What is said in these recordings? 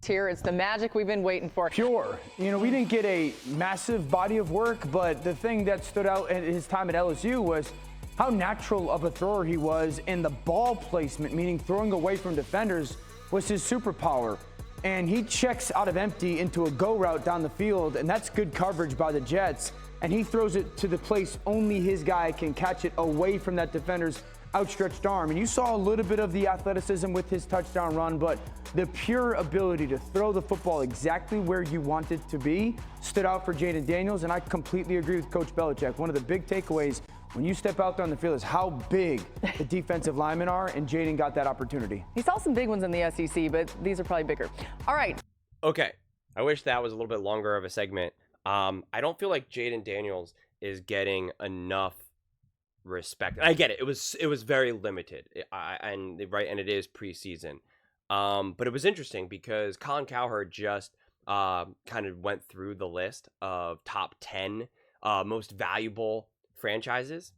Here, it's the magic we've been waiting for. Pure. We didn't get a massive body of work, but the thing that stood out at his time at LSU was how natural of a thrower he was, and the ball placement, meaning throwing away from defenders, was his superpower. And he checks out of empty into a go route down the field, and that's good coverage by the Jets. And he throws it to the place only his guy can catch it away from that defender's outstretched arm. And you saw a little bit of the athleticism with his touchdown run, but the pure ability to throw the football exactly where you want it to be stood out for Jayden Daniels. And I completely agree with Coach Belichick. One of the big takeaways when you step out there on the field is how big the defensive linemen are, and Jayden got that opportunity. He saw some big ones in the SEC, but these are probably bigger. All right. Okay. I wish that was a little bit longer of a segment. I don't feel like Jayden Daniels is getting enough respect. I get it. It was very limited. And it is preseason. But it was interesting because Colin Cowherd just kind of went through the list of top 10 most valuable franchises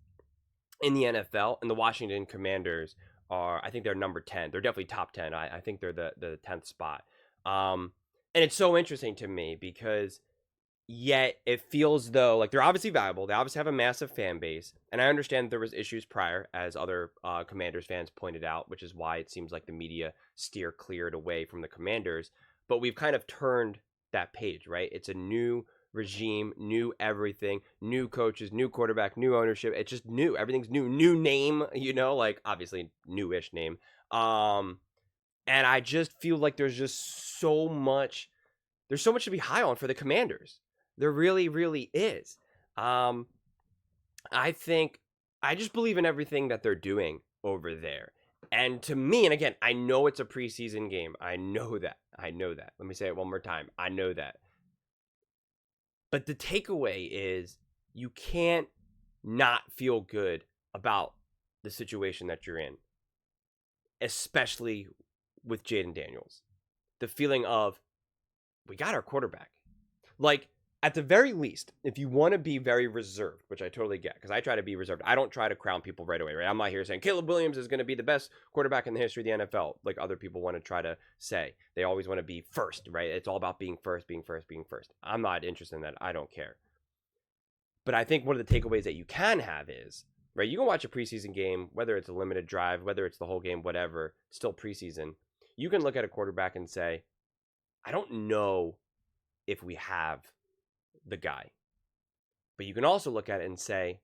in the NFL, and the Washington Commanders I think they're number 10. They're definitely top 10. I think they're the 10th spot. And it's so interesting to me because yet it feels though like they're obviously valuable. They obviously have a massive fan base, and I understand there was issues prior, as other Commanders fans pointed out, which is why it seems like the media cleared away from the Commanders. But we've kind of turned that page, right? It's a new regime, new everything, new coaches, new quarterback, new ownership. It's just new. Everything's new name, like obviously newish name. And I just feel like there's just so much to be high on for the Commanders. There really, really is. I just believe in everything that they're doing over there. And to me, and again, I know it's a preseason game. I know that. Let me say it one more time. I know that. But the takeaway is you can't not feel good about the situation that you're in, especially with Jayden Daniels. The feeling of, we got our quarterback. Like, at the very least, if you want to be very reserved, which I totally get, because I try to be reserved. I don't try to crown people right away, right? I'm not here saying Caleb Williams is going to be the best quarterback in the history of the NFL, like other people want to try to say. They always want to be first, right? It's all about being first. I'm not interested in that. I don't care. But I think one of the takeaways that you can have is, right, you can watch a preseason game, whether it's a limited drive, whether it's the whole game, whatever, still preseason. You can look at a quarterback and say, I don't know if we have the guy. But you can also look at it and say,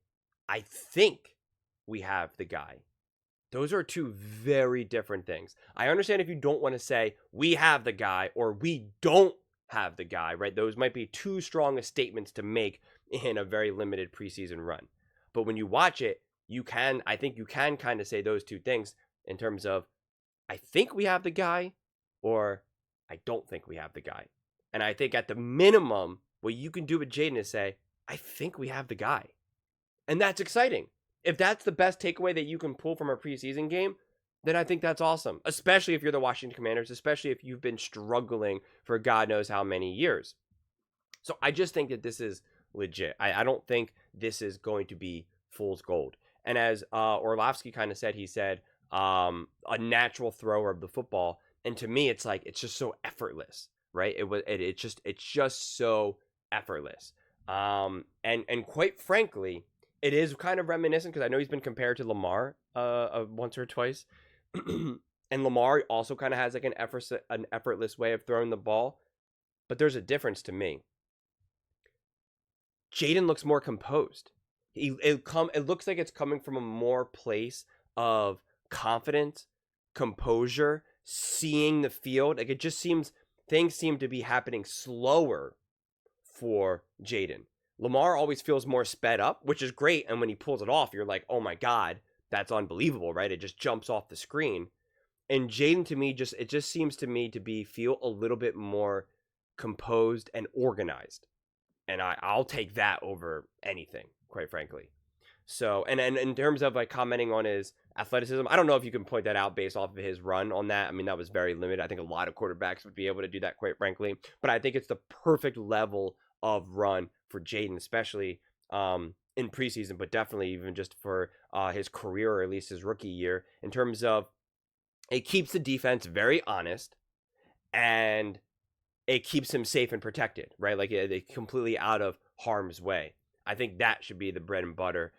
I think we have the guy. Those are two very different things. I understand if you don't want to say we have the guy or we don't have the guy, right? Those might be too strong a statements to make in a very limited preseason run. But when you watch it, I think you can kind of say those two things in terms of, I think we have the guy or I don't think we have the guy. And I think at the minimum, what you can do with Jayden is say, I think we have the guy. And that's exciting. If that's the best takeaway that you can pull from a preseason game, then I think that's awesome. Especially if you're the Washington Commanders, especially if you've been struggling for God knows how many years. So I just think that this is legit. I don't think this is going to be fool's gold. And as Orlovsky kind of said, he said, a natural thrower of the football. And to me, it's like, it's just so effortless, right? It's just so effortless. And quite frankly, it is kind of reminiscent, because I know he's been compared to Lamar once or twice. And Lamar also kind of has like an effortless way of throwing the ball. But there's a difference to me. Jayden looks more composed. It looks like it's coming from a more place of confidence, composure, seeing the field. Like, it just seems, things seem to be happening slower for Jayden. Lamar always feels more sped up, which is great. And when he pulls it off, you're like, oh my God, that's unbelievable, right? It just jumps off the screen. And Jayden, to me, it just seems to me to feel a little bit more composed and organized. And I'll take that over anything, quite frankly. So, and in terms of like commenting on his athleticism, I don't know if you can point that out based off of his run on that. I mean, that was very limited. I think a lot of quarterbacks would be able to do that, quite frankly. But I think it's the perfect level of run for Jayden, especially in preseason, but definitely even just for his career, or at least his rookie year, in terms of it keeps the defense very honest, and it keeps him safe and protected, right? Like completely out of harm's way. I think that should be the bread and butter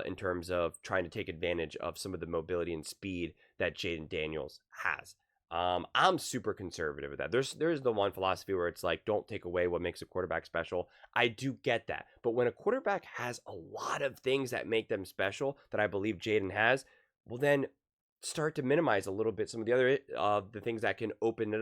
in terms of trying to take advantage of some of the mobility and speed that Jayden Daniels has. I'm super conservative with that. There's the one philosophy where it's like, don't take away what makes a quarterback special. I do get that. But when a quarterback has a lot of things that make them special that I believe Jayden has, well, then start to minimize a little bit some of the other the things that can open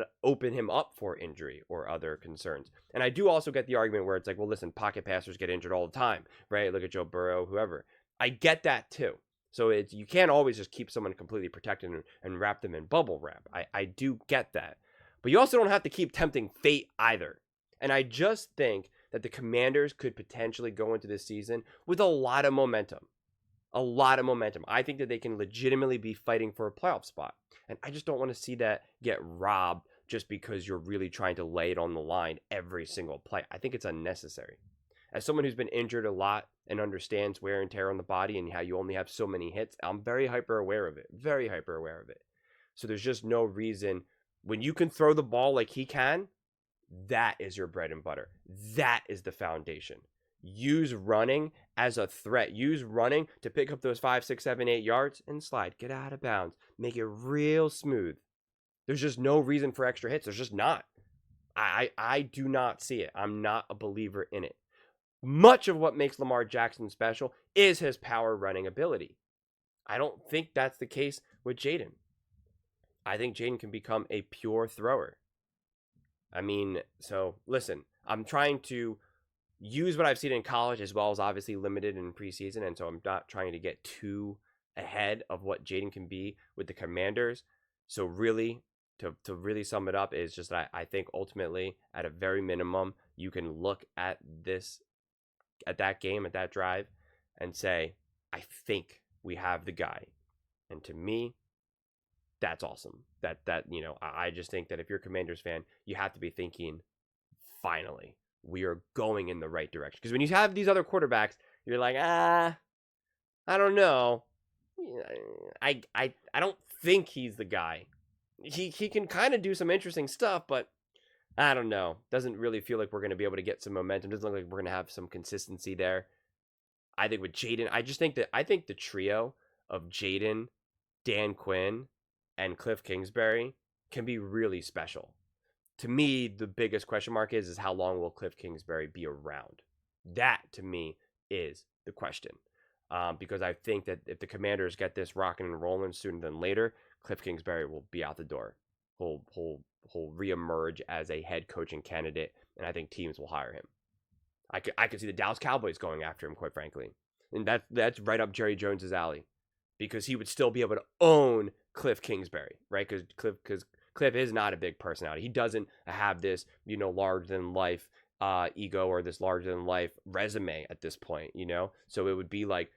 him up for injury or other concerns. And I do also get the argument where it's like, well, listen, pocket passers get injured all the time, right? Look at Joe Burrow, whoever. I get that too. So you can't always just keep someone completely protected and wrap them in bubble wrap. I do get that. But you also don't have to keep tempting fate either. And I just think that the Commanders could potentially go into this season with a lot of momentum. A lot of momentum. I think that they can legitimately be fighting for a playoff spot. And I just don't want to see that get robbed just because you're really trying to lay it on the line every single play. I think it's unnecessary. As someone who's been injured a lot and understands wear and tear on the body and how you only have so many hits, I'm very hyper aware of it. Very hyper aware of it. So there's just no reason when you can throw the ball like he can, that is your bread and butter. That is the foundation. Use running as a threat. Use running to pick up those 5, 6, 7, 8 yards and slide. Get out of bounds. Make it real smooth. There's just no reason for extra hits. There's just not. I do not see it. I'm not a believer in it. Much of what makes Lamar Jackson special is his power running ability. I don't think that's the case with Jayden. I think Jayden can become a pure thrower. I mean, so listen, I'm trying to use what I've seen in college as well as obviously limited in preseason. And so I'm not trying to get too ahead of what Jayden can be with the Commanders. So really, to really sum it up is just that I think ultimately at a very minimum, you can look at that game, at that drive and say, I think we have the guy. And to me, that's awesome. I just think that if you're a Commanders fan, you have to be thinking, finally, we are going in the right direction. Because when you have these other quarterbacks, you're like, I don't know. I don't think he's the guy. He can kind of do some interesting stuff, but I don't know. Doesn't really feel like we're going to be able to get some momentum. Doesn't look like we're going to have some consistency there. I think with Jayden, I think the trio of Jayden, Dan Quinn, and Cliff Kingsbury can be really special. To me, the biggest question mark is how long will Cliff Kingsbury be around? That, to me, is the question. Because I think that if the Commanders get this rocking and rolling sooner than later, Cliff Kingsbury will be out the door. He'll reemerge as a head coaching candidate, and I think teams will hire him. I could see the Dallas Cowboys going after him, quite frankly. And that's right up Jerry Jones's alley. Because he would still be able to own Cliff Kingsbury, right? Because Cliff is not a big personality. He doesn't have this, larger-than-life ego or this larger-than-life resume at this point, So it would be like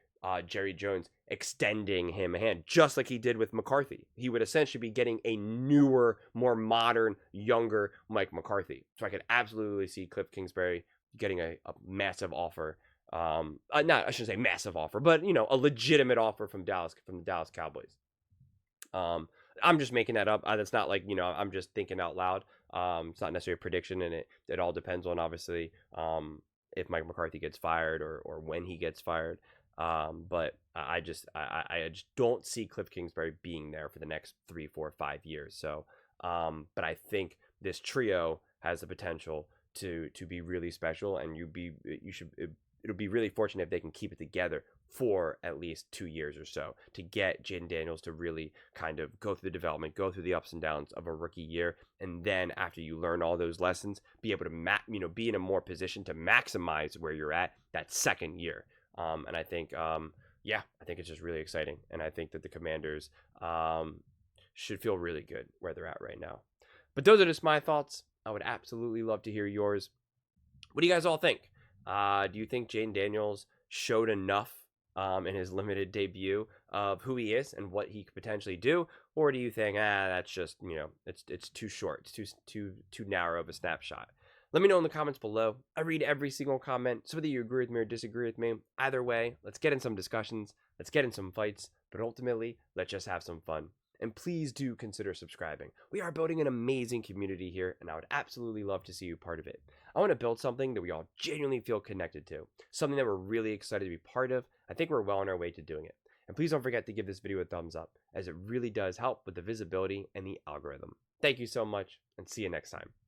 Jerry Jones extending him a hand, just like he did with McCarthy. He would essentially be getting a newer, more modern, younger Mike McCarthy. So I could absolutely see Cliff Kingsbury getting a massive offer. I shouldn't say massive offer, but a legitimate offer from the Dallas Cowboys. I'm just making that up. That's not like, I'm just thinking out loud. It's not necessarily a prediction, and it all depends on obviously if Mike McCarthy gets fired or when he gets fired. But I just don't see Cliff Kingsbury being there for the next 3, 4, 5 years. So, but I think this trio has the potential to be really special, and it'll be really fortunate if they can keep it together for at least 2 years or so to get Jayden Daniels to really kind of go through the development, go through the ups and downs of a rookie year. And then after you learn all those lessons, be able to, be in a more position to maximize where you're at that second year. And I think, I think it's just really exciting. And I think that the Commanders should feel really good where they're at right now. But those are just my thoughts. I would absolutely love to hear yours. What do you guys all think? Do you think Jayden Daniels showed enough in his limited debut of who he is and what he could potentially do? Or do you think, that's just, it's too short. It's too narrow of a snapshot? Let me know in the comments below. I read every single comment. So whether you agree with me or disagree with me, either way, let's get in some discussions. Let's get in some fights. But ultimately, let's just have some fun. and please do consider subscribing. We are building an amazing community here, and I would absolutely love to see you part of it. I want to build something that we all genuinely feel connected to, something that we're really excited to be part of. I think we're well on our way to doing it. And please don't forget to give this video a thumbs up, as it really does help with the visibility and the algorithm. Thank you so much, and see you next time.